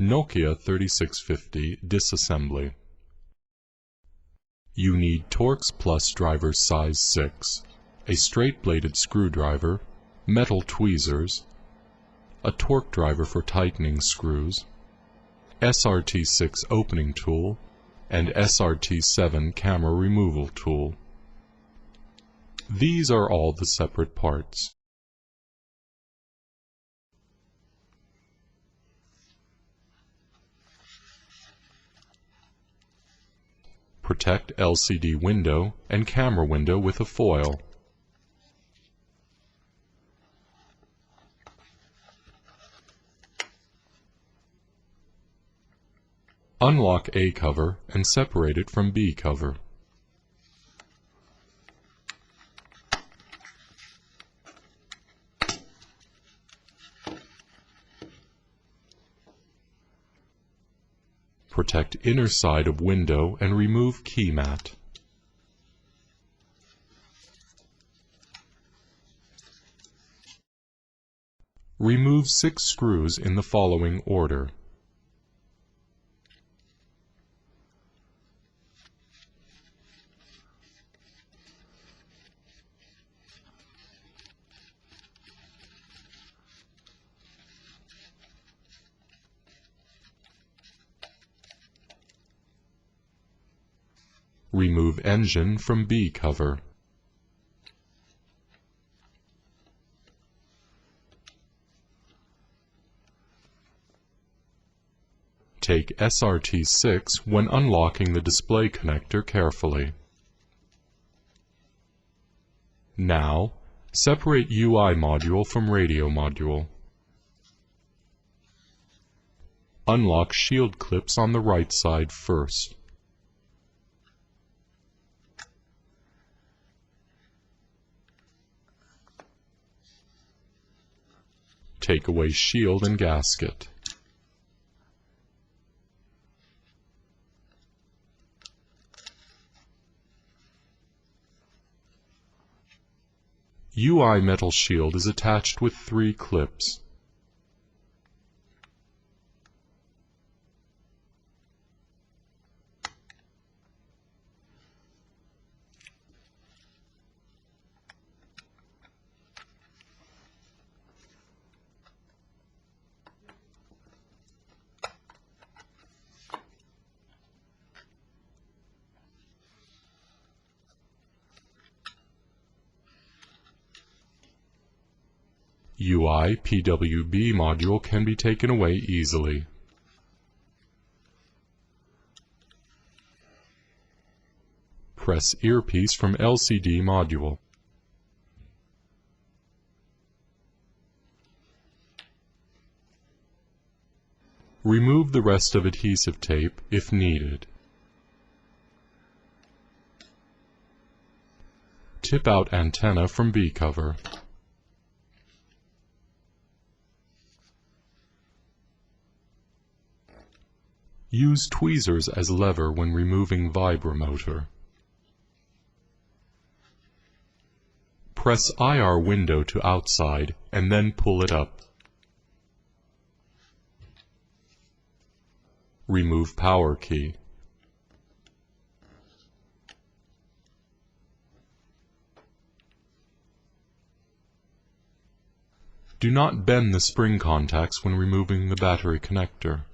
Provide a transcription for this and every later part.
Nokia 3650 disassembly. You need Torx Plus driver size 6, a straight-bladed screwdriver, metal tweezers, a torque driver for tightening screws, SRT6 opening tool, and SRT7 camera removal tool. These are all the separate parts. Protect LCD window and camera window with a foil. Unlock A cover and separate it from B cover. Protect inner side of window and remove key mat. Remove 6 screws in the following order. Remove engine from B cover. Take SRT6 when unlocking the display connector carefully. Now, separate UI module from radio module. Unlock shield clips on the right side first. Take away shield and gasket. UI metal shield is attached with 3 clips. UI PWB module can be taken away easily. Press earpiece from LCD module. Remove the rest of adhesive tape if needed. Tip out antenna from B cover. Use tweezers as lever when removing vibromotor. Press IR window to outside and then pull it up. Remove power key. Do not bend the spring contacts when removing the battery connector.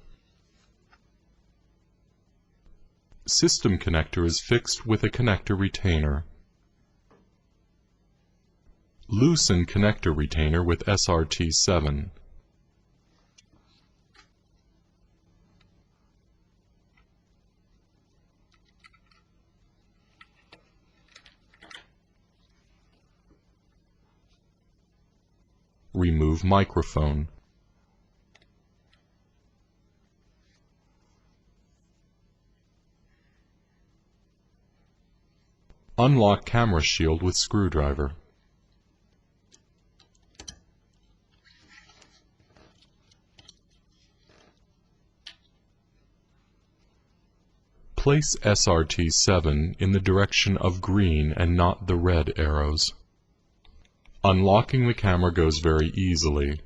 System connector is fixed with a connector retainer. Loosen connector retainer with SRT7. Remove microphone. Unlock camera shield with screwdriver. Place SRT7 in the direction of green and not the red arrows. Unlocking the camera goes very easily.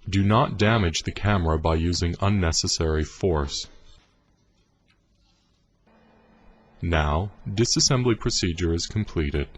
Do not damage the camera by using unnecessary force. Now, disassembly procedure is completed.